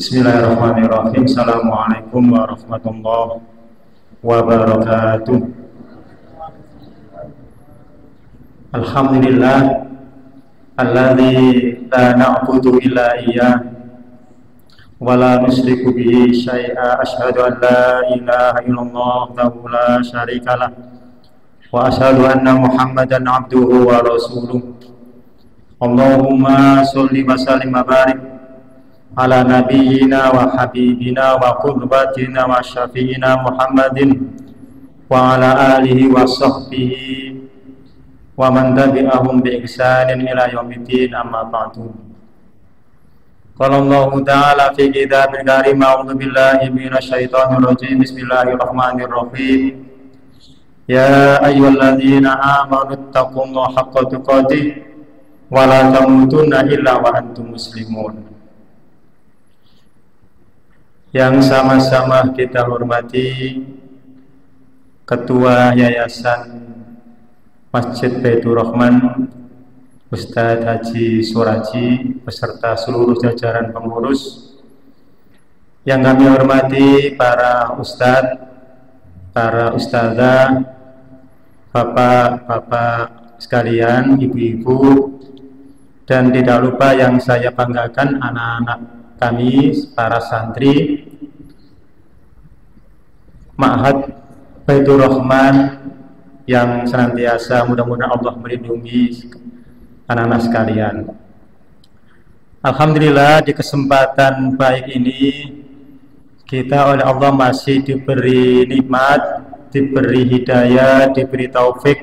Bismillahirrahmanirrahim. Assalamualaikum warahmatullahi wabarakatuh. Alhamdulillah alladzi la na'budu illa iyyah wa la nusyriku bihi syai'a. Asyhadu an la ilaha illallah wahdahu la syarikalah wa asyhadu anna Muhammadan abduhu wa rasuluh. Allahumma sholli wa sallim wa barik ala nabiyyina wa habibina wa qurbatina wa syafi'ina Muhammadin wa ala alihi wa sahbihi wa man tabi'ahum bi ihsanin ila yaumiddin, amma ba'du. Qala Allah ta'ala fi kitabil karim, a'udzu billahi minasy syaithanir rajim. Bismillahirrahmanirrahim. Ya ayyuhalladzina amanu taqullaha haqqa tuqatih wa la tamutunna illa wa antum muslimun. Yang sama-sama kita hormati Ketua Yayasan Masjid Baitur Rahman Ustadz Haji Suraji beserta seluruh jajaran pengurus. Yang kami hormati para ustadz, para ustadzah, bapak-bapak sekalian, ibu-ibu, dan tidak lupa yang saya banggakan anak-anak kami, para santri Ma'had Baitur Rahman yang senantiasa mudah-mudahan Allah melindungi anak-anak sekalian. Alhamdulillah, di kesempatan baik ini kita oleh Allah masih diberi nikmat, diberi hidayah, diberi taufik,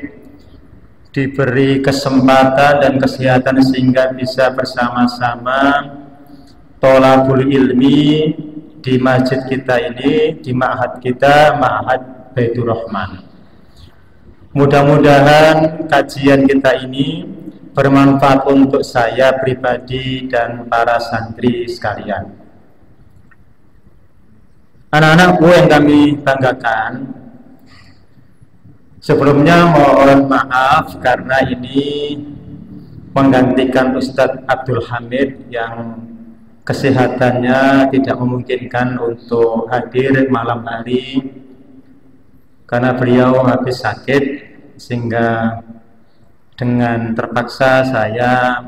diberi kesempatan dan kesehatan sehingga bisa bersama-sama tholabul ilmi di masjid kita ini, di ma'had kita, Ma'had Baitur Rahman. Mudah-mudahan kajian kita ini bermanfaat untuk saya pribadi dan para santri sekalian. Anak-anakku yang kami banggakan, sebelumnya mohon maaf karena ini menggantikan Ustadz Abdul Hamid yang kesehatannya tidak memungkinkan untuk hadir malam hari karena beliau habis sakit, sehingga dengan terpaksa saya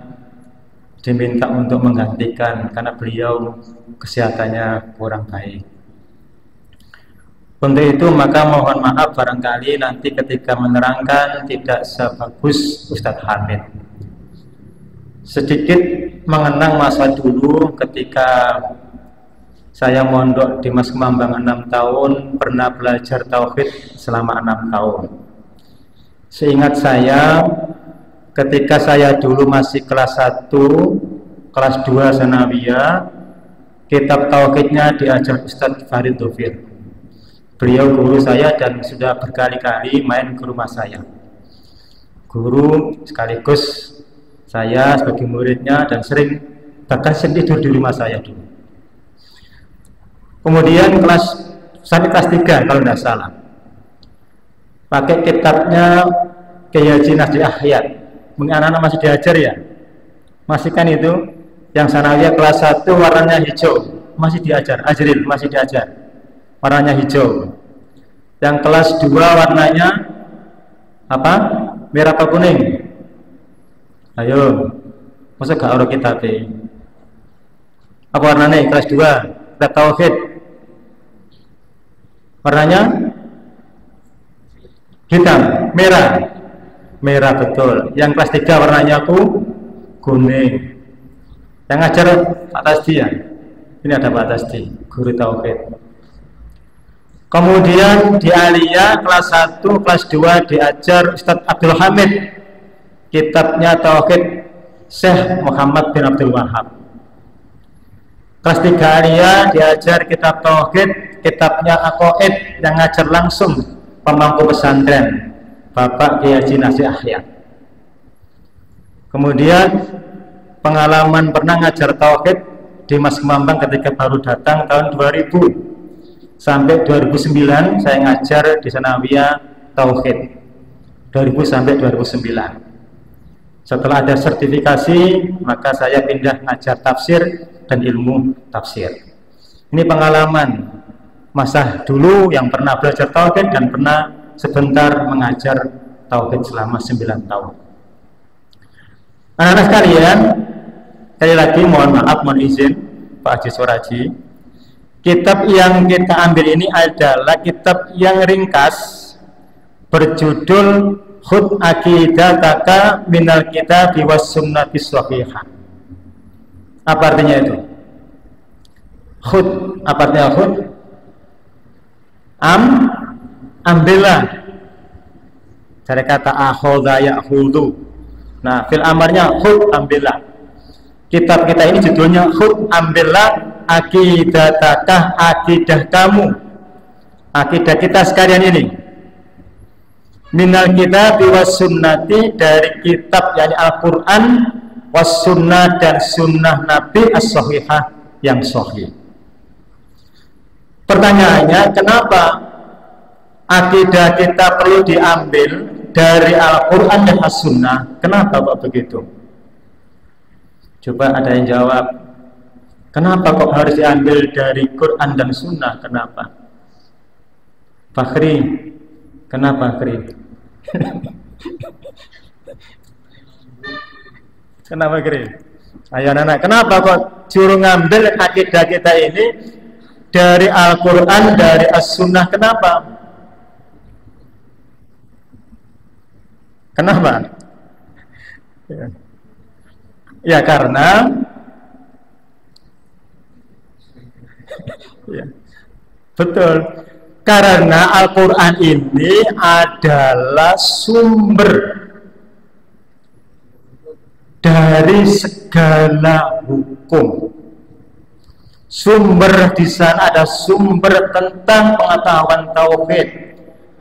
diminta untuk menggantikan karena beliau kesehatannya kurang baik. Untuk itu maka mohon maaf barangkali nanti ketika menerangkan tidak sebagus Ustadz Hamid. Sedikit mengenang masa dulu ketika saya mondok di Mas Kemambang 6 tahun, pernah belajar tauhid selama 6 tahun. Seingat saya, ketika saya dulu masih kelas 1, kelas 2 sanawiyah, kitab tauhidnya diajar Ustadz Farid Dhofir. Beliau guru saya dan sudah berkali-kali main ke rumah saya. Guru sekaligus saya sebagai muridnya, dan bahkan sering tidur di rumah saya dulu. Kemudian sampai kelas 3 kalau tidak salah, pakai kitabnya Kiai Haji Nasdi Ahyad. Mungkin anak-anak masih diajar ya? Masih kan itu? Yang sanawiyah kelas 1 warnanya hijau, masih diajar. Ajril masih diajar, warnanya hijau. Yang kelas 2 warnanya apa? Merah atau kuning? Ayo, masa gak ada kitab ini? Apa warnanya kelas 2? Kitab tauhid. Warnanya hitam, merah. Merah betul. Yang kelas 3 warnanya kuning. Yang ngajar Pak Tasdi ya? Ini ada Pak Tasdi, guru tauhid. Kemudian di Aliyah kelas 1, kelas 2 diajar Ustadz Abdul Hamid. Kitabnya tauhid Syekh Muhammad bin Abdul Wahab. Kelas 3 Aliyah diajar kitab tauhid, kitabnya Aqaid yang ngajar langsung pemangku pesantren Bapak Kiai Haji Nasdi Ahyad. Kemudian pengalaman pernah ngajar tauhid di Mas Kemambang ketika baru datang tahun 2000 sampai 2009 saya ngajar di sanawiyah tauhid 2000 sampai 2009. Setelah ada sertifikasi, maka saya pindah ngajar tafsir dan ilmu tafsir. Ini pengalaman masa dulu yang pernah belajar tauhid dan pernah sebentar mengajar tauhid selama 9 tahun. Anak-anak sekalian, sekali lagi mohon maaf, mohon izin Pak Haji Soraji, kitab yang kita ambil ini adalah kitab yang ringkas berjudul Khud Aqidataka Minal Kitabi Was Sunnati Shahihah. Apa artinya itu? Khud, apa artinya khud? Ambillah. Dari kata akhadha ya'khudhu. Nah, fil amarnya khud, ambillah. Kitab kita ini judulnya khud, ambillah aqidataka, akidah kamu, akidah kita sekalian ini. Minal kitabi was sunnati, dari kitab yakni Al-Quran, was sunnah, dan sunnah Nabi as-sahihah, yang sahih. Pertanyaannya, kenapa akidah kita perlu diambil dari Al-Quran dan As-Sunnah? Kenapa kok begitu? Coba ada yang jawab. Kenapa kok harus diambil dari Quran dan Sunnah? Kenapa? Fakhri, kenapa Fakhri? Kenapa Fakhri? Ayo anak-anak, kenapa kok suruh ngambil akidah kita ini dari Al-Quran, dari As-Sunnah? Kenapa? Kenapa? Ya karena ya, betul, karena Al-Quran ini adalah sumber dari segala hukum. Sumber di sana ada sumber tentang pengetahuan tauhid,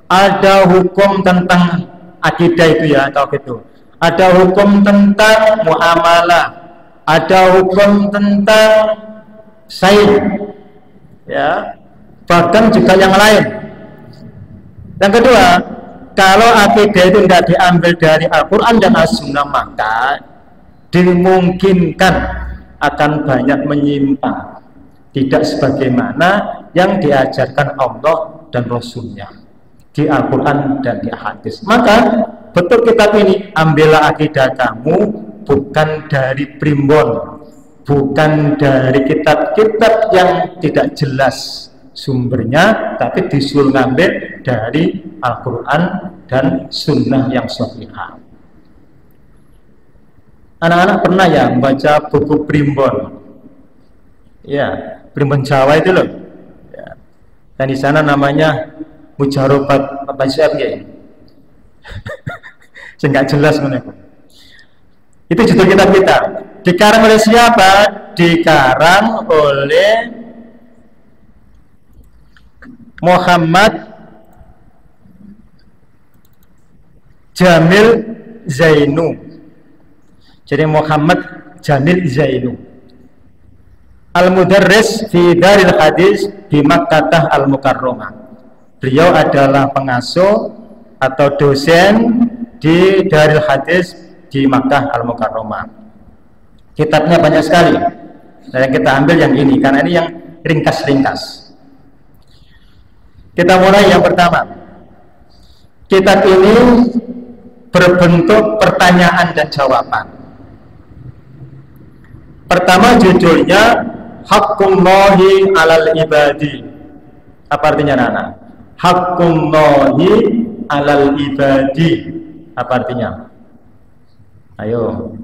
ada hukum tentang akidah itu ya, tauhid itu. Ada hukum tentang muamalah, ada hukum tentang sains, ya, bahkan juga yang lain. Yang kedua, kalau akidah itu tidak diambil dari Al-Quran dan As-Sunnah, maka dimungkinkan akan banyak menyimpang, tidak sebagaimana yang diajarkan Allah dan Rasulnya di Al-Quran dan di hadis. Maka betul kitab ini, ambillah akidah kamu bukan dari primbon, bukan dari kitab-kitab yang tidak jelas sumbernya, tapi disuruh ngambil dari Al-Quran dan Sunnah yang sahihah. Anak-anak pernah ya membaca buku primbon? Ya, primbon Jawa itu loh. Ya. Dan di sana namanya Mujarobat apa sih ya? Nggak jelas menurutku. Itu judul kitab kita. Dikarang oleh siapa? Dikarang oleh Muhammad Jamil Zainu. Jadi Muhammad Jamil Zainu, Al-Mudarris fi Daril Hadis di Makkah Al-Mukarramah. Beliau adalah pengasuh atau dosen di Daril Hadis di Makkah Al-Mukarramah. Kitabnya banyak sekali. Dan kita ambil yang ini karena ini yang ringkas-ringkas. Kita mulai yang pertama. Kitab ini berbentuk pertanyaan dan jawaban. Pertama judulnya Haqqullahi 'alal ibadi. Apa artinya anak-anak? Haqqullahi 'alal ibadi. Apa artinya? Ayo.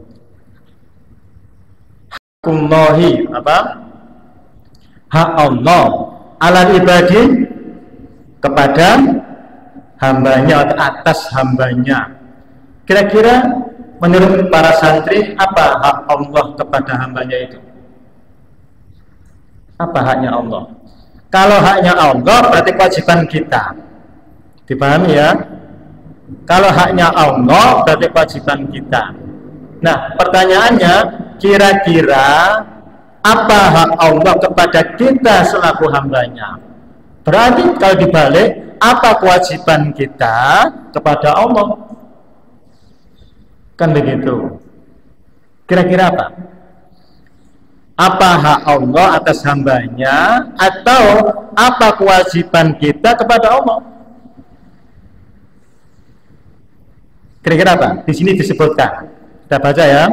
Haqqullahi apa? Hak Allah 'alal ibadi, kepada hambanya atau atas hambanya. Kira-kira menurut para santri, apa hak Allah kepada hambanya itu? Apa haknya Allah? Kalau haknya Allah berarti kewajiban kita. Dipahami ya? Kalau haknya Allah berarti kewajiban kita. Nah, pertanyaannya, kira-kira apa hak Allah kepada kita selaku hambanya? Berarti kalau dibalik, apa kewajiban kita kepada Allah? Kan begitu. Kira-kira apa? Apa hak Allah atas hambanya, atau apa kewajiban kita kepada Allah? Kira-kira apa? Di sini disebutkan. Kita baca ya.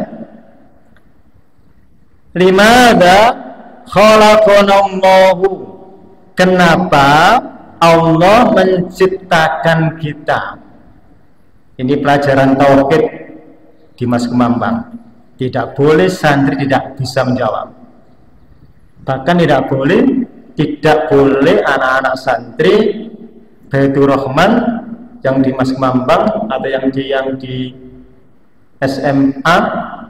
Limadza khalaqanallahu. Kenapa Allah menciptakan kita? Ini pelajaran tauhid di Mas Kemambang. Tidak boleh santri tidak bisa menjawab. Bahkan tidak boleh anak-anak santri Baitur Rahman yang di Mas Kemambang atau yang di SMA,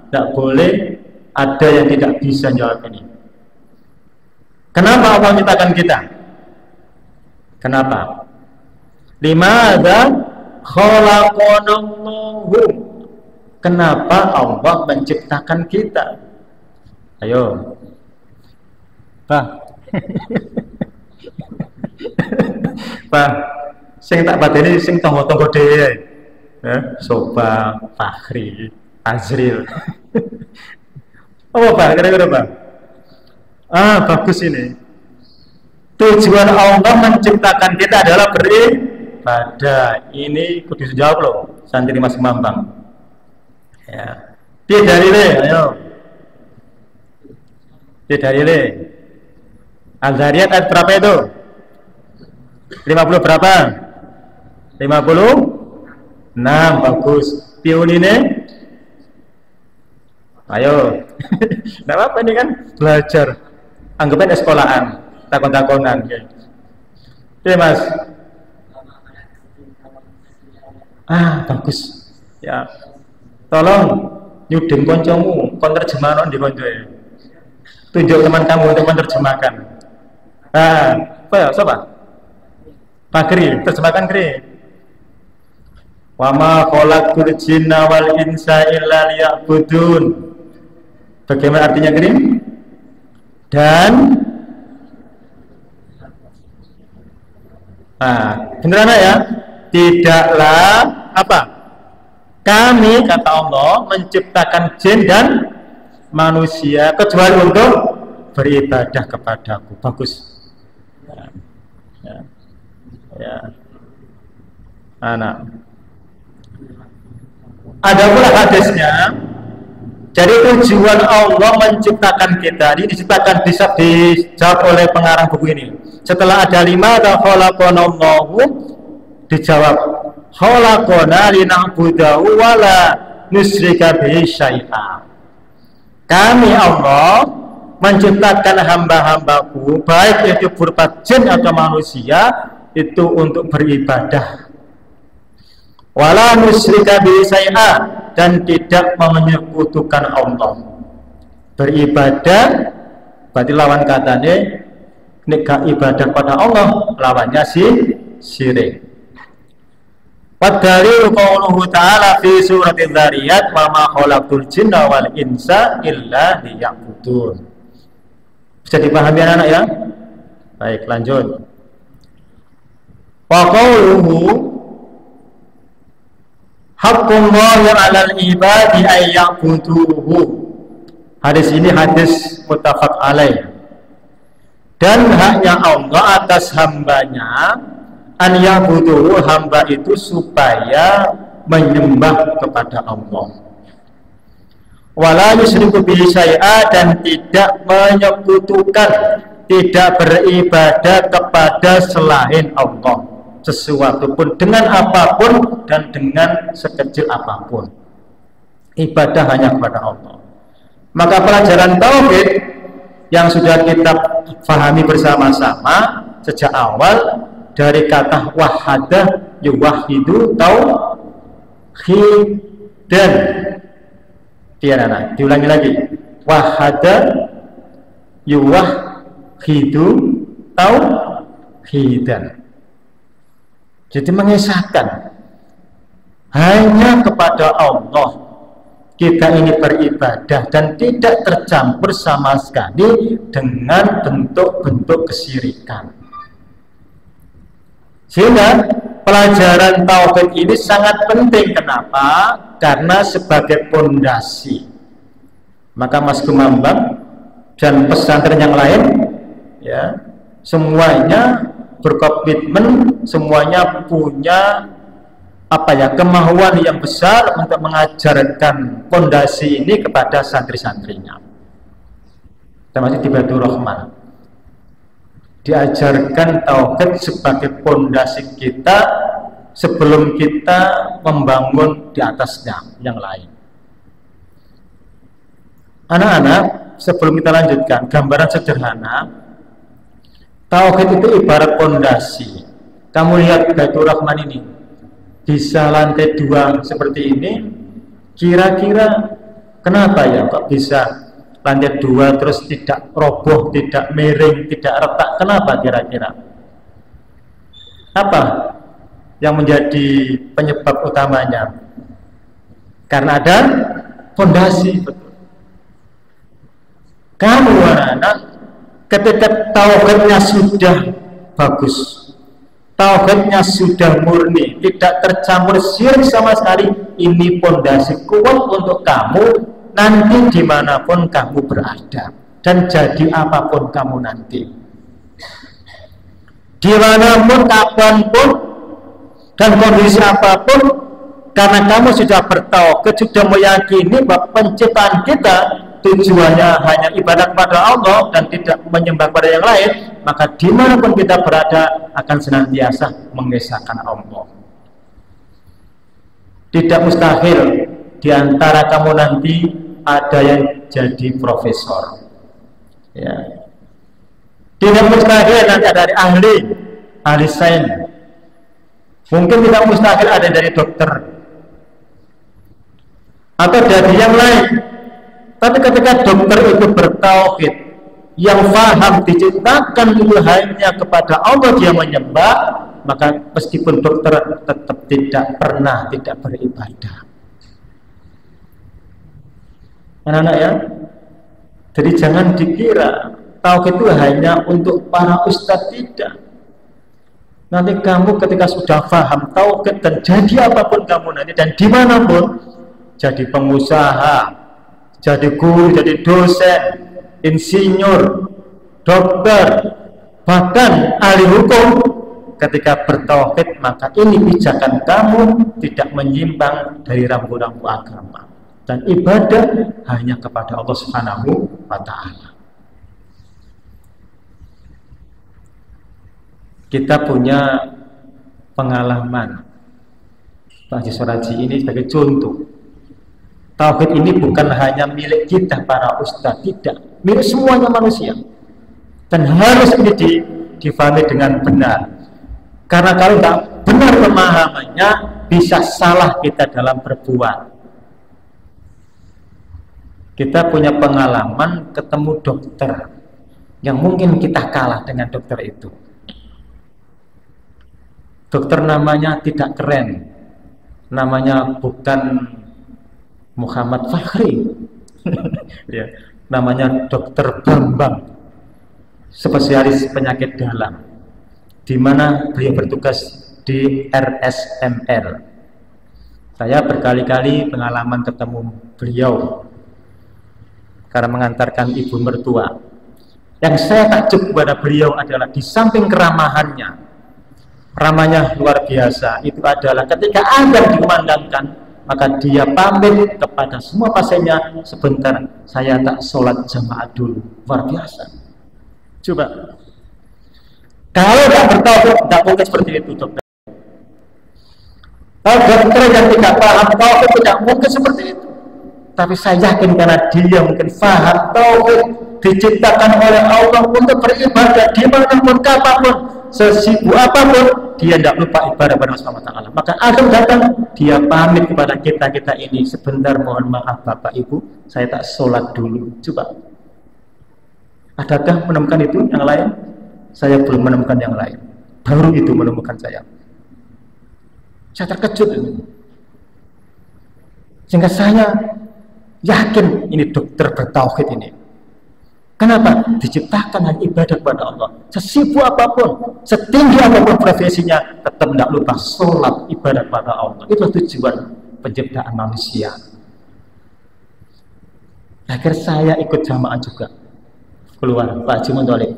tidak boleh ada yang tidak bisa jawab ini. Kenapa Allah menciptakan kita? Kenapa? Limadza khalaqanallahu. Kenapa Allah menciptakan kita? Ayo, Pak. Pak, sing tak badeni sing tonggo-tonggo dhewe. Soba, Fakhri, Azril. Oh, Pak, kira-kira Pak. Bagus ini. Tujuan Allah menciptakan kita adalah beribadah. Ini kudu dijawab loh, santri Mas Kemambang. Ya. Dia dari ayo. Dia dari Al-Zariyat ayat berapa itu? 50 berapa? 56, bagus. Pionine? Ayo. Enggak apa-apa ini kan belajar. Anggapnya sekolahan, takon-takonan. Oke, Mas. Bagus. Ya. Tolong nyudeng koncomu, konterjemahan di koncoe. Tunjuk teman kamu untuk menerjemahkan. Apa ya? Siapa? Pak Kri, terjemahkan Kri. Wa ma khalaqtul jinna wal insa illa liya'budun. Bagaimana artinya Kri? Dan beneran ya? Tidaklah apa? Kami, kata Allah, menciptakan jin dan manusia kecuali untuk beribadah kepadaku. Bagus. Ya. Anak. Ada pula hadisnya. Jadi tujuan Allah menciptakan kita ini dijawab oleh pengarang buku ini. Setelah ada 5 khalaqanallahu, dijawab khalaqana lina'budahu wa la nusyrika bihi syai'a. Kami Allah menciptakan hamba-hambaku, baik itu berupa jin atau manusia, itu untuk beribadah. Wala nusyrika bihi syai'a, dan tidak menyekutukan Allah. Beribadah berarti lawan katanya nek ibadah pada Allah, lawannya syirik. Wadalilu qauluhu ta'ala fi surati Dzariyat wa ma khalaqtul jinna wal insa illa liya'budun. Bisa dipahami anak-anak ya? Baik, lanjut. Wa qauluhu haqqullahi 'alal ibadi ay ya'buduhu. Hadis ini hadis muttafaq alaih. Dan haknya Allah atas hambanya an ya'buduhu, hamba itu supaya menyembah kepada Allah. Wala yusyriku bihi syai'a, dan tidak menyekutukan, tidak beribadah kepada selain Allah sesuatu pun, dengan apapun dan dengan sekecil apapun. Ibadah hanya kepada Allah. Maka pelajaran tauhid yang sudah kita pahami bersama-sama sejak awal, dari kata wahada yuwahidu tauhidan. Diulangi lagi. Wahada yuwahidu tauhidan. Jadi mengesahkan hanya kepada Allah kita ini beribadah dan tidak tercampur sama sekali dengan bentuk-bentuk kesyirikan. Sehingga pelajaran tauhid ini sangat penting. Kenapa? Karena sebagai pondasi. Maka Mas Kemambang dan pesantren yang lain, ya, semuanya berkomitmen, semuanya punya kemauan yang besar untuk mengajarkan fondasi ini kepada santri-santrinya. Termasuk di Baitur Rahman, diajarkan tauhid sebagai fondasi kita sebelum kita membangun di atasnya yang lain. Anak-anak, sebelum kita lanjutkan, gambaran sederhana, tauhid itu ibarat fondasi. Kamu lihat Baitur Rahman ini, bisa lantai 2 seperti ini, kira-kira kenapa ya kok bisa lantai 2 terus tidak roboh, tidak miring, tidak retak? Kenapa kira-kira? Apa yang menjadi penyebab utamanya? Karena ada fondasi. Betul. Kamu anak-anak, ketika tauhidnya sudah bagus, tauhidnya sudah murni, tidak tercampur syirik sama sekali, ini fondasi kuat untuk kamu nanti dimanapun kamu berada dan jadi apapun kamu nanti, dimanapun, kapanpun, dan kondisi apapun, karena kamu sudah bertauhid, sudah meyakini bahwa penciptaan kita tujuannya hanya ibadah kepada Allah dan tidak menyembah pada yang lain, maka dimanapun kita berada akan senantiasa mengesahkan Allah. Tidak mustahil di antara kamu nanti ada yang jadi profesor, ya. Tidak mustahil nanti ada dari ahli sains. Mungkin tidak mustahil ada dari dokter atau dari yang lain. Tapi ketika dokter itu bertauhid, yang faham diciptakan itu hanya kepada Allah dia menyembah, maka meskipun dokter tetap tidak pernah tidak beribadah. Anak-anak ya, jadi jangan dikira tauhid itu hanya untuk para ustadz, tidak. Nanti kamu ketika sudah paham tauhid dan jadi apapun kamu nanti dan dimanapun, jadi pengusaha, jadi guru, jadi dosen, insinyur, dokter, bahkan ahli hukum, ketika bertauhid maka ini pijakan kamu tidak menyimpang dari rambu-rambu agama dan ibadah hanya kepada Allah Subhanahu wa Ta'ala. Kita punya pengalaman Pak Haji Soraji ini sebagai contoh. Tauhid ini bukan hanya milik kita para ustadz, tidak, milik semuanya manusia, dan harus ini difahami dengan benar. Karena kalau tidak benar pemahamannya, bisa salah kita dalam berbuat. Kita punya pengalaman ketemu dokter yang mungkin kita kalah dengan dokter itu. Dokter namanya tidak keren, namanya bukan Muhammad Fakhri, ya, namanya Dokter Bambang, spesialis penyakit dalam, di mana beliau bertugas di RSML. Saya berkali-kali pengalaman ketemu beliau karena mengantarkan ibu mertua. Yang saya takjub kepada beliau adalah di samping keramahannya, ramahnya luar biasa, itu adalah ketika azan dikumandangkan, maka dia pamit kepada semua pasiennya, sebentar saya tak sholat jamaah dulu. Luar biasa. Coba, kalau tidak bertauhid tidak mungkin seperti itu, dokter. Kalau dokter yang tidak paham tauhid tidak mungkin seperti itu. Tapi saya yakin karena dia mungkin paham tauhid, diciptakan oleh Allah untuk beribadah dimanapun, kapanpun, sesibuk apapun, dia tidak lupa ibadah pada Allah SWT. Maka akan datang, dia pamit kepada kita ini, sebentar mohon maaf Bapak Ibu, saya tak sholat dulu. Coba, adakah menemukan itu yang lain? Saya belum menemukan yang lain, baru itu menemukan saya terkejut ini. Sehingga saya yakin ini dokter bertauhid ini. Kenapa? Diciptakan hanya ibadah kepada Allah. Sesibuk apapun, setinggi apapun profesinya, tetap tidak lupa sholat ibadah kepada Allah. Itu tujuan penciptaan manusia. Akhir saya ikut jamaah juga. keluar Pak Haji Muntolib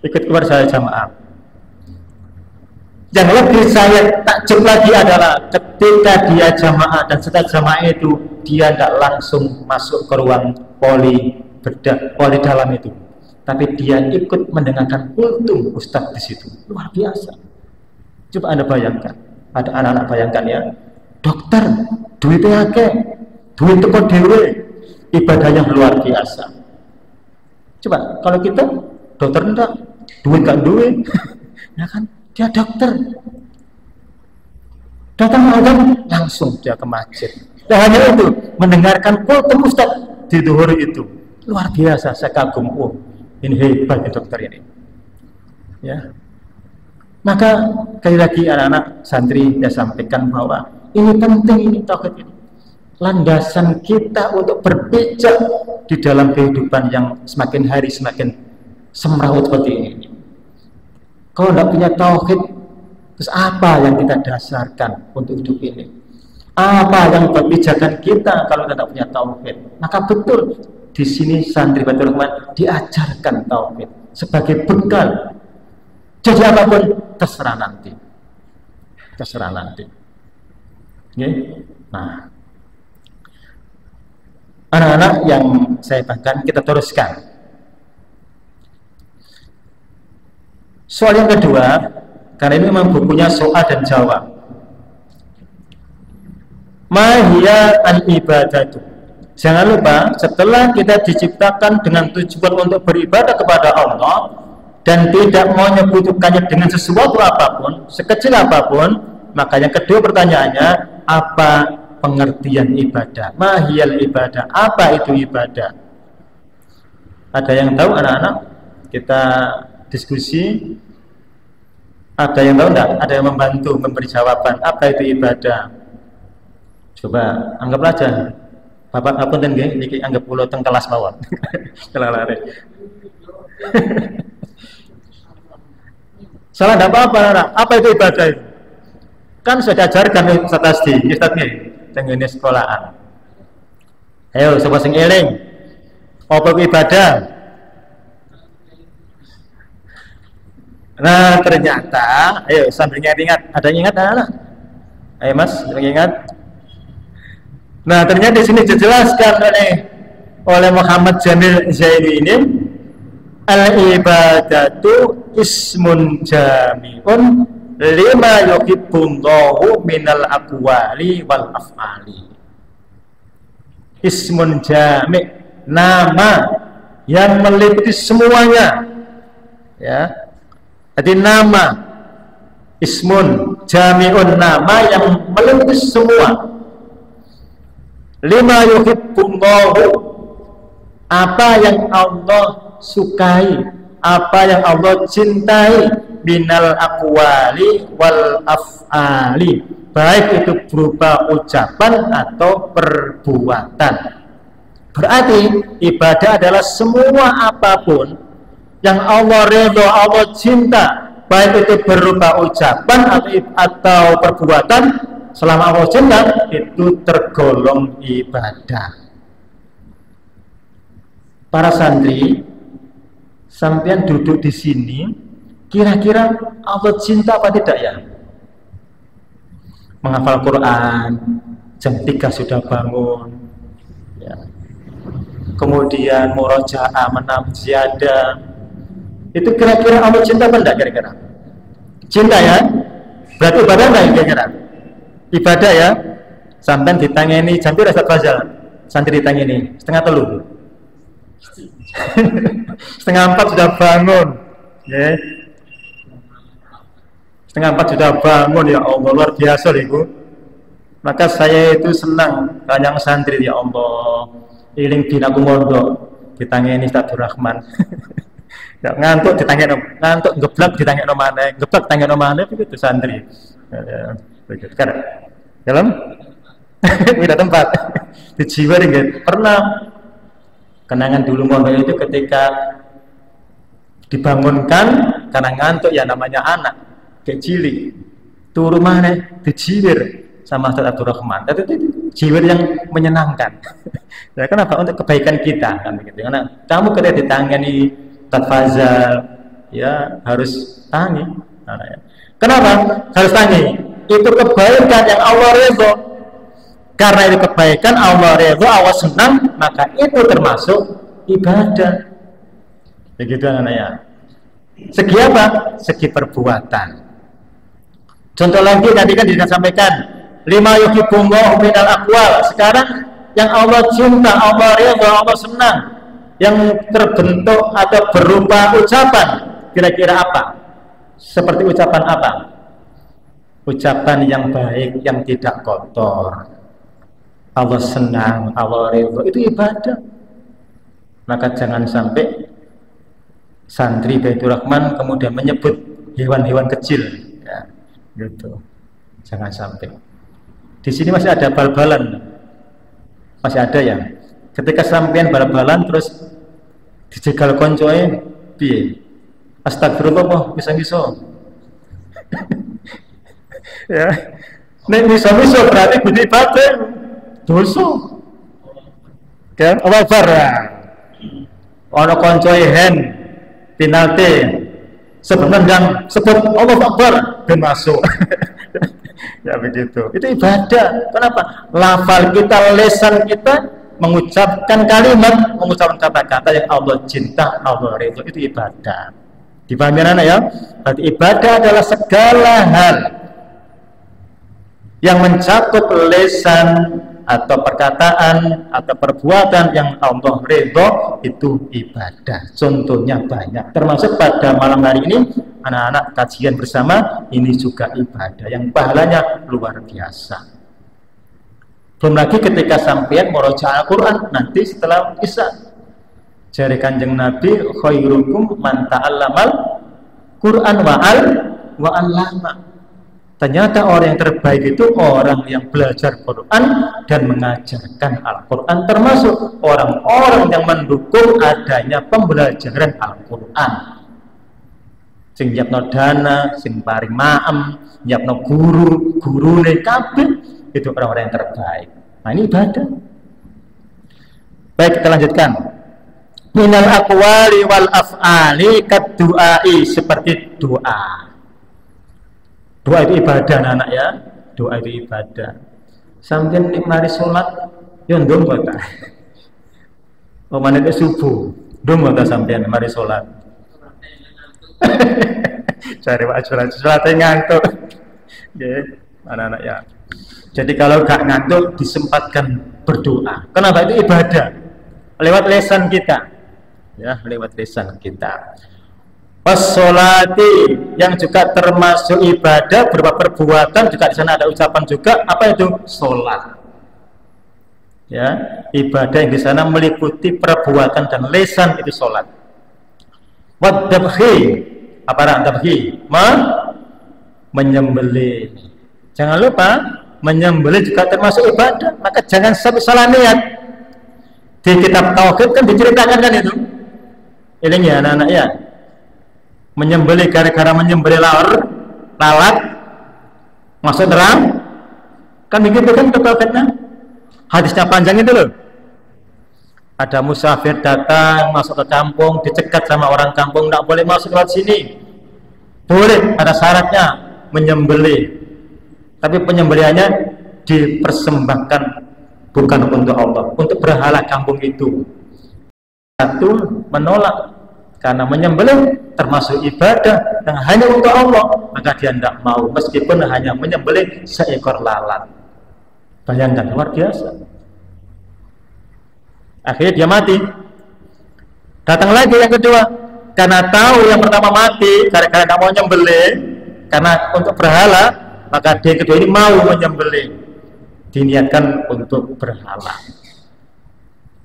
ikut keluar saya jamaah. Yang lebih saya takjub lagi adalah ketika dia jamaah dan setelah jamaah itu dia tidak langsung masuk ke ruang poli dalam itu, tapi dia ikut mendengarkan kultum ustadz di situ. Luar biasa. Coba Anda bayangkan, ada anak-anak bayangkan ya, dokter duitnya akeh, duit teko dhewe, ibadahnya luar biasa. Coba kalau kita dokter enggak, duit gak duit, ya kan? Dia dokter, datang azan langsung dia ke masjid. Dan hanya itu mendengarkan kultum ustaz di duhur itu luar biasa. Saya kagum, ini hebat ya dokter ini. Ya, maka sekali lagi anak-anak santri saya sampaikan bahwa ini penting, ini tauhid ini landasan kita untuk berpijak di dalam kehidupan yang semakin hari semakin semrawut seperti ini. Kalau tidak punya tauhid, terus apa yang kita dasarkan untuk hidup ini? Apa yang kebijakan kita kalau tidak punya tauhid? Maka betul di sini santri Baitur Rahman diajarkan tauhid sebagai bekal. Jadi apapun terserah nanti, terserah nanti. Nah, anak-anak yang saya banggakan kita teruskan. Soal yang kedua, karena ini memang bukunya soal dan jawab. Mahia al-ibadatu. Jangan lupa, setelah kita diciptakan dengan tujuan untuk beribadah kepada Allah dan tidak mau menyebutkannya dengan sesuatu apapun, sekecil apapun, maka yang kedua pertanyaannya, apa pengertian ibadah? Mahiyal ibadah. Apa itu ibadah? Ada yang tahu anak-anak? Kita diskusi. Ada yang tahu enggak? Ada yang membantu memberi jawaban apa itu ibadah? Coba anggap aja Bapak ngapunten nggih niki anggap kula teng kelas mawon. Kelalare. Salah enggak apa-apa, anak. Apa itu ibadah itu? Kan sudah diajarkan Ustaz di Ustaz nggih teng ngene sekolahan. Ayo sapa sing eling? Apa ibadah? Nah ternyata, ayo sambil ingat, ada yang ingat anak? Ayo mas, yang ingat? Nah ternyata di sini dijelaskan oleh Muhammad Jamil Zaini, al-ibadatu ismun jami'un lima yuhibbullahu minal aqwali wal af'ali. Ismun jami', nama yang meliputi semuanya, ya. Jadi nama ismun jami'un, nama yang meliputi semua. Lima yuhibbullahu, apa yang Allah sukai, apa yang Allah cintai, minal aqwali wal af'ali, baik itu berupa ucapan atau perbuatan. Berarti ibadah adalah semua apapun yang Allah ridho, Allah cinta, baik itu berupa ucapan atau perbuatan, selama Allah cinta itu tergolong ibadah. Para santri, sampean duduk di sini, kira-kira Allah cinta apa tidak ya? Menghafal Quran, jam 3 sudah bangun, ya. Kemudian murojaah, menambah ziyadah. Itu kira-kira Allah cinta apa enggak kira-kira? Cinta ya? Berarti ibadah enggak kira-kira? Ibadah ya? Sampai ditangani jam berapa Ustaz Fazal? Santri ditangani 3:30. 3:30 sudah bangun. Ya. 3:30 sudah bangun, ya Allah, luar biasa Ibu. Maka saya itu senang kanyang santri, ya Allah. Iling dinaku mondok ditangani Ustaz Rahman. Ya, ngantuk ditanya ngantuk, geblak ditanya mana, geblak tanya mana, begitu santri. Begitu kan? Dalam beda tempat di jiwa dingin. Pernah kenangan dulu mondok itu ketika dibangunkan karena ngantuk, ya namanya anak kayak cilik, tuh rumahnya dijiwir sama Ustaz Abdul Rahman. jiwir yang menyenangkan. Ya, kenapa? Untuk kebaikan kita kan begitu. Karena kamu ketika ditangani tafazal, ya harus tangi. Nah, ya. Kenapa harus tangi? Itu kebaikan yang Allah ridho. Karena itu kebaikan Allah ridho, Allah senang, maka itu termasuk ibadah. Begitu anak-anak. Segi apa? Segi perbuatan. Contoh lagi tadi kan disampaikan 5 yuhibbullahu minal aqwal. Sekarang yang Allah cinta, Allah ridha, Allah senang, yang terbentuk atau berupa ucapan, kira-kira apa? Seperti ucapan apa? Ucapan yang baik, yang tidak kotor. Allah senang, Allah ridha, itu ibadah. Maka jangan sampai santri Baitur Rahman kemudian menyebut hewan-hewan kecil, ya, gitu. Jangan sampai. Di sini masih ada bal-balan, masih ada ya. Ketika sampean bal-balan terus dijegal koncoe, piye? Astagfirullah, bisa-bisa. Ya, nek bisa-bisa berarti budi batin, dosa. Kan? Allah Akbar. Ono koncoe hen penalti sebenarnya sebut Allah Akbar dan masuk. Ya begitu. Itu ibadah. Kenapa? Lafal kita, lisan kita mengucapkan kalimat, mengucapkan kata-kata yang Allah cinta, Allah ridho, itu ibadah. Dipahami anak ya? Berarti ibadah adalah segala hal yang mencakup lisan atau perkataan atau perbuatan yang Allah ridho, itu ibadah. Contohnya banyak, termasuk pada malam hari ini anak-anak kajian bersama ini juga ibadah yang pahalanya luar biasa. Belum lagi ketika sampean murojaah Al-Quran nanti setelah Isya, jari Kanjeng Nabi khairukum man ta'allamal Quran wa 'allama. Ternyata orang yang terbaik itu orang yang belajar Quran dan mengajarkan Al-Quran, termasuk orang-orang yang mendukung adanya pembelajaran Al-Quran. Sing nyiapno dana, sing paring maem, nyiapno guru kabeh, itu orang-orang yang terbaik. Nah, ini ibadah. Baik, kita lanjutkan. Minal aqwali wal af'ali kaddu'ai, seperti doa. Doa itu ibadah anak ya, doa itu ibadah. Sampeyan nek mari salat yo ndonga ta. Omane subuh, ndonga ta sampeyan mari salat. Cari wajuran salat ngantuk. Nggih, anak-anak ya. Jadi kalau gak ngantuk disempatkan berdoa. Kenapa? Itu ibadah. Lewat lisan kita. Ya, lewat lisan kita. Wassolati, yang juga termasuk ibadah berupa perbuatan, juga di sana ada ucapan juga. Apa itu? Sholat. Ya, ibadah yang di sana meliputi perbuatan dan lisan, itu sholat. Wadabhi, apa arti dabhi? Menyembelih. Jangan lupa menyembelih juga termasuk ibadah. Maka jangan sampai salah niat. Di kitab tauhid kan diceritakan kan itu. Ini ya anak-anak ya. Menyembelih gara-gara menyembelih lalat masuk neraka kan begitu kan tauhidnya. Hadisnya panjang itu loh. Ada musafir datang masuk ke kampung, dicegat sama orang kampung, tidak boleh masuk lewat sini. Boleh, ada syaratnya, menyembelih. Tapi penyembelihannya dipersembahkan bukan untuk Allah, untuk berhala kampung itu. Satu menolak, karena menyembelih termasuk ibadah yang hanya untuk Allah, maka dia tidak mau meskipun hanya menyembelih seekor lalat. Bayangkan, luar biasa. Akhirnya dia mati. Datang lagi yang kedua, karena tahu yang pertama mati gara-gara tidak mau menyembelih karena untuk berhala, maka dia kedua ini mau menyembelih, diniatkan untuk berhala.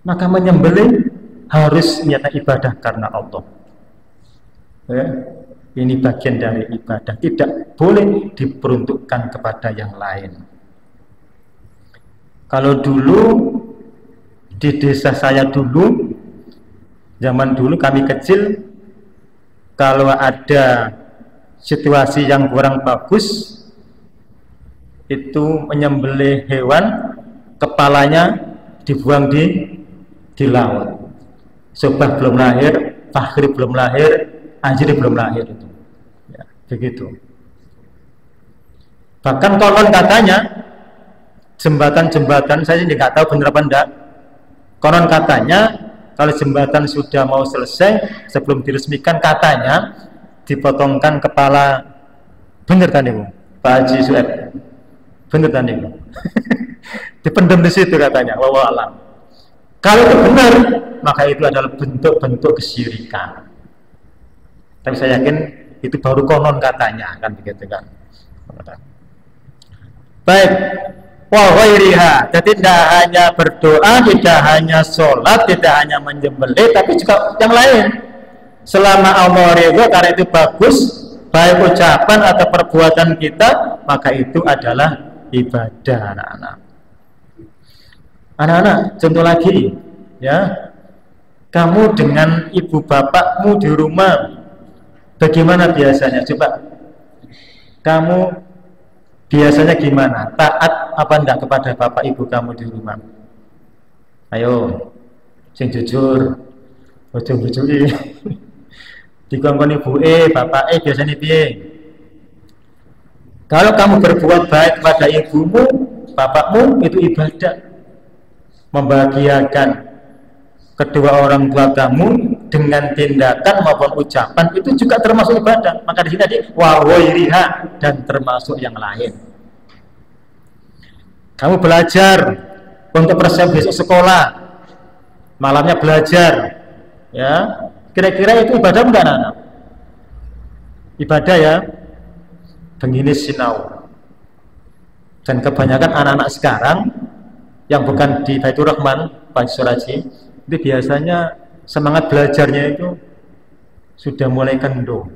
Maka menyembelih harus niatnya ibadah karena Allah. Ya, ini bagian dari ibadah, tidak boleh diperuntukkan kepada yang lain. Kalau dulu di desa saya dulu, zaman dulu kami kecil, kalau ada situasi yang kurang bagus, itu menyembelih hewan kepalanya dibuang di laut. Subah belum lahir, Fakhri belum lahir, Ajri belum lahir itu. Ya, begitu. Bahkan konon katanya jembatan-jembatan, saya ini nggak tahu benar apa enggak. Konon katanya kalau jembatan sudah mau selesai sebelum diresmikan katanya dipotongkan kepala. Bener tadi Bu, Pak Haji Sueb. Bener tadi Bu. Dipendam di situ katanya. Wallahu a'lam. Kalau itu benar, maka itu adalah bentuk-bentuk kesyirikan. Tapi saya yakin itu baru konon katanya, kan begitu kan. Baik. Wa ghairiha. Jadi tidak hanya berdoa, tidak hanya sholat, tidak hanya menyembelih, tapi juga yang lain. Selama Allah ridho, karena itu bagus, baik ucapan atau perbuatan kita, maka itu adalah ibadah. Anak-anak, contoh lagi, ya, kamu dengan ibu bapakmu di rumah, bagaimana biasanya? Coba, kamu biasanya gimana? Taat apa enggak kepada bapak ibu kamu di rumah? Ayo, sing jujur, ojo bujui. Dikongkon ibu bapak biasanya piye? Kalau kamu berbuat baik kepada ibumu, bapakmu, itu ibadah. Membahagiakan kedua orang tua kamu dengan tindakan maupun ucapan itu juga termasuk ibadah. Maka di sini tadi wa ghairiha, dan termasuk yang lain. Kamu belajar untuk persiapan besok sekolah, malamnya belajar, ya. Kira-kira itu ibadah enggak, anak-anak? Ibadah ya. Begini sinau. Dan kebanyakan anak-anak sekarang yang bukan di Baitur Rahman, Pak Suraji, itu biasanya semangat belajarnya itu sudah mulai kendor.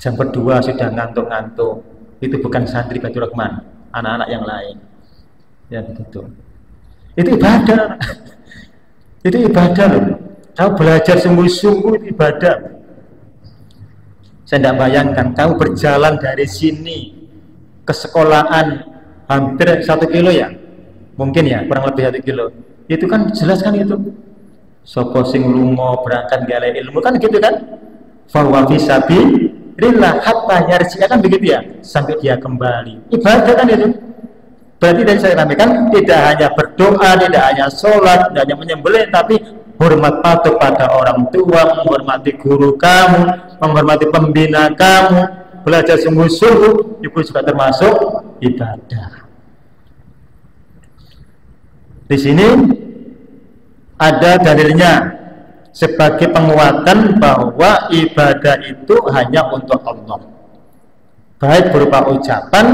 Jam kedua sudah ngantuk-ngantuk. Itu bukan santri Baitur Rahman, anak-anak yang lain. Ya begitu. Itu ibadah. Itu ibadah loh. Kamu belajar sungguh-sungguh itu ibadah. Saya tidak bayangkan kamu berjalan dari sini ke sekolahan hampir 1 kilo ya, mungkin ya, kurang lebih 1 kilo. Itu kan jelas kan itu. Sopo sing lunga berangkat gale ilmu kan gitu kan. Fa wa fi sabilillah hatta yarji'a, kan begitu ya, sampai dia kembali. Ibadah kan itu. Berarti dari saya sampaikan tidak hanya berdoa, tidak hanya sholat, tidak hanya menyembelih, tapi hormat patuh pada orang tua, menghormati guru kamu, menghormati pembina kamu, belajar sungguh-sungguh, itu juga termasuk ibadah. Di sini ada dalilnya sebagai penguatan bahwa ibadah itu hanya untuk Allah, baik berupa ucapan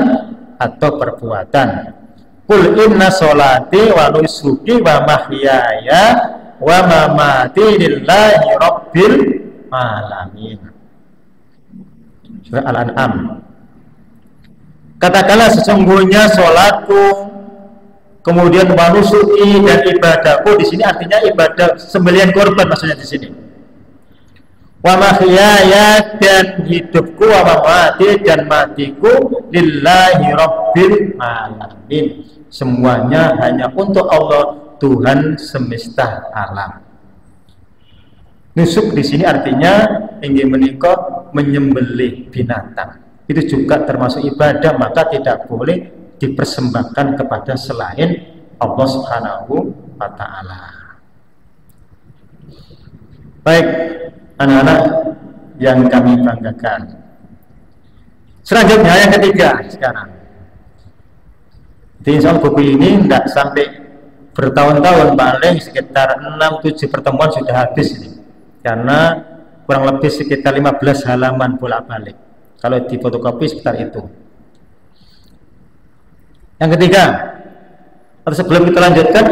atau perbuatan. Qul inna sholati wa nusuki wa mahyaya wa mamati lillahi rabbil alamin. Surah Al-An'am. Katakanlah sesungguhnya sholatku, kemudian wa nusuki, dan ibadahku. Di sini artinya ibadah sembelihan korban maksudnya di sini. Wa mahyaya, dan hidupku, wa mamati, dan matiku, lillahi rabbil alamin. Semuanya hanya untuk Allah, Tuhan semesta alam. Nusuk di sini artinya ingin menikah, menyembelih binatang. Itu juga termasuk ibadah, maka tidak boleh dipersembahkan kepada selain Allah Subhanahu wa ta'ala. Baik, anak-anak yang kami banggakan. Selanjutnya yang ketiga sekarang. Di insya Allah buku ini tidak sampai bertahun-tahun, paling sekitar 6-7 pertemuan sudah habis ini, karena kurang lebih sekitar 15 halaman bolak-balik. Kalau di fotokopi sekitar itu. Yang ketiga, atau sebelum kita lanjutkan,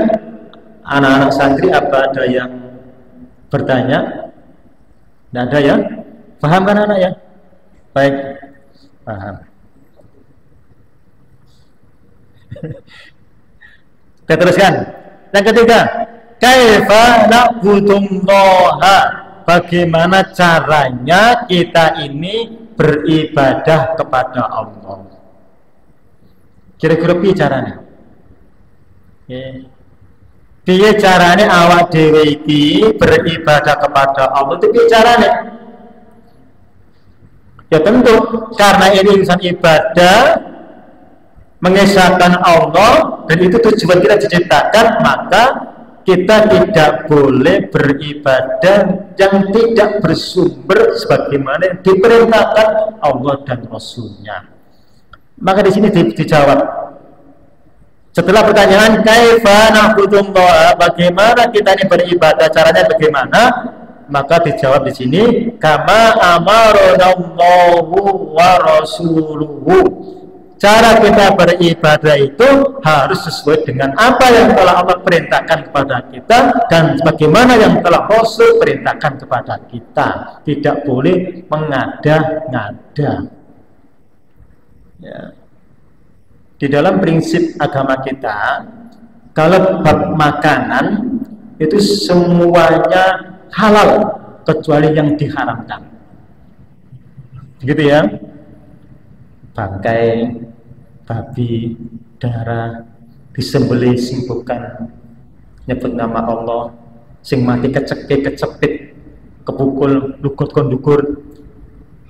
anak-anak santri apa ada yang bertanya? Tidak ada ya? Paham kan anak ya? Baik, paham. Kita teruskan. Yang ketiga, kaifa na'budullaha, bagaimana caranya kita ini beribadah kepada Allah. Kira-kira caranya. Ya. Piye carane awak dhewe iki beribadah kepada Allah itu piye carane? Ya tentu karena ini urusan ibadah mengesahkan Allah dan itu tujuan kita diciptakan, maka kita tidak boleh beribadah yang tidak bersumber sebagaimana yang diperintahkan Allah dan Rasulnya. Maka di sini dijawab setelah pertanyaan kaifa na'budullah, bagaimana kita ini beribadah, caranya bagaimana, maka dijawab di sini kama amarallahu wa rasuluhu. Cara kita beribadah itu harus sesuai dengan apa yang telah Allah perintahkan kepada kita dan sebagaimana yang telah Rasul perintahkan kepada kita. Tidak boleh mengada-ngada. Ya. Di dalam prinsip agama kita, kalau bab makanan itu semuanya halal kecuali yang diharamkan. Begitu ya. Bangkai babi, darah, disembelih sing bukan nyebut nama Allah, sing mati kecepit, kepukul, lugut kondukur.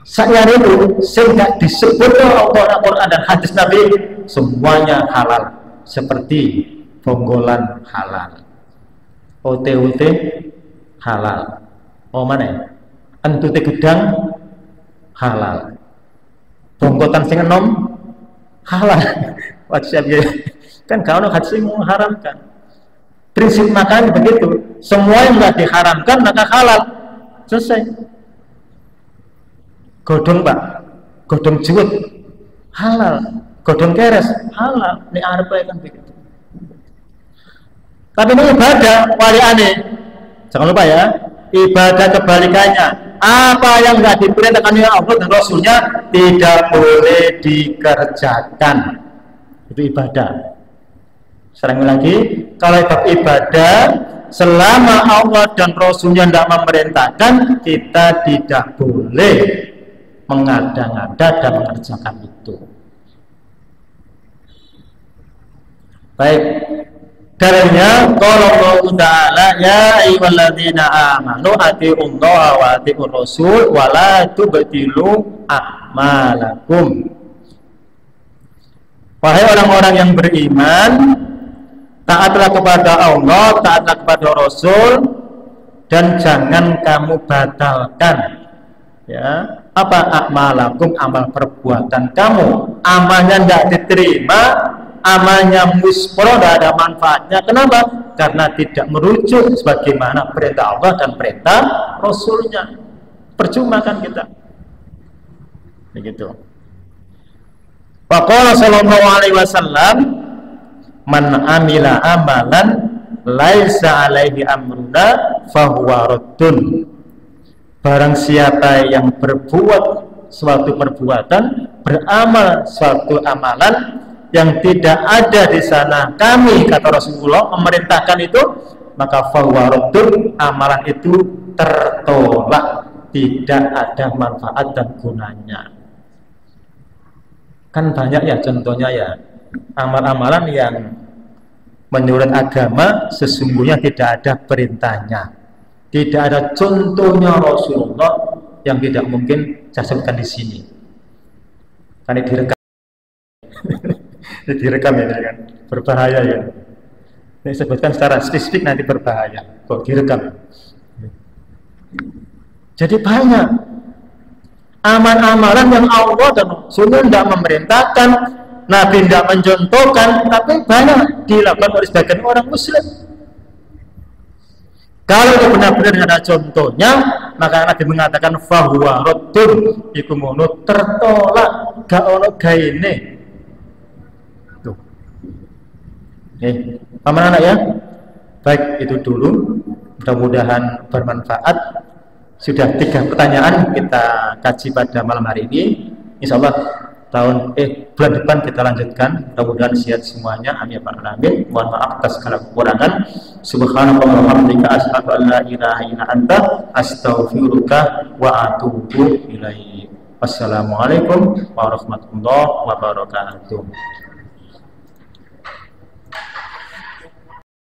Sakjane itu sing gak disebut Allah Al-Qur'an dan hadis Nabi semuanya halal, seperti bonggolan halal, OT halal, mana? Entute gedang halal. Bongkotan sing enom halal. WhatsApp ya. Kan kalau hadis mengharamkan. Prinsip makan begitu. Semua yang enggak diharamkan maka halal. Selesai. Godong Pak, godong juwet halal, godong keres halal. Ini arep kan begitu. Tapi ini ibadah wali aneh. Jangan lupa ya, ibadah kebalikannya. Apa yang nggak diperintahkan oleh Allah dan Rasulnya tidak boleh dikerjakan. Itu ibadah. Serang lagi, kalau ibadah selama Allah dan Rasulnya tidak memerintahkan, kita tidak boleh mengada-ngada dan mengerjakan itu. Baik. Dalilnya qala Allah Ta'ala ya ayyuhalladzina amanu atiiullaha wa atiiur rasul wa la tubtilu a'malakum. Wahai orang-orang yang beriman, taatlah kepada Allah, taatlah kepada Rasul, dan jangan kamu batalkan ya apa a'malakum, amal perbuatan kamu. Amalnya tidak diterima, amalnya muspro, tidak ada manfaatnya. Kenapa? Karena tidak merujuk sebagaimana perintah Allah dan perintah Rasulnya. Percuma kan kita. Begitu. Faqala sallallahu alaihi wasallam, man amila amalan laisa alaihi amruna fahuwa raddun. Barang siapa yang berbuat suatu perbuatan, beramal suatu amalan yang tidak ada di sana kami, kata Rasulullah memerintahkan itu, maka fawaradun, amalan itu tertolak, tidak ada manfaat dan gunanya. Kan banyak ya contohnya ya, amal-amalan yang menurut agama sesungguhnya tidak ada perintahnya, tidak ada contohnya Rasulullah, yang tidak mungkin saya sebutkan di sini karena direkam. Direkam ya kan, berbahaya ya. Saya sebutkan secara spesifik nanti berbahaya kok direkam. Jadi banyak amal-amalan yang Allah dan Rasulnya tidak memerintahkan, Nabi tidak mencontohkan, tapi banyak dilakukan oleh sebagian orang Muslim. Kalau itu benar-benar ada contohnya, maka Nabi mengatakan fahuwa raddun, iku mono tertolak, gak ono gaene. Paman anak ya. Baik, itu dulu. Mudah-mudahan bermanfaat. Sudah 3 pertanyaan kita kaji pada malam hari ini. Insya Allah bulan depan kita lanjutkan. Mudah-mudahan sehat semuanya. Amin ya rabbal alamin. Mohon maaf atas segala kekurangan. Subhanallah wa bihamdika asyhadu an la ilaha illa anta astaghfiruka wa atubu ilaik. Wassalamualaikum warahmatullahi wabarakatuh.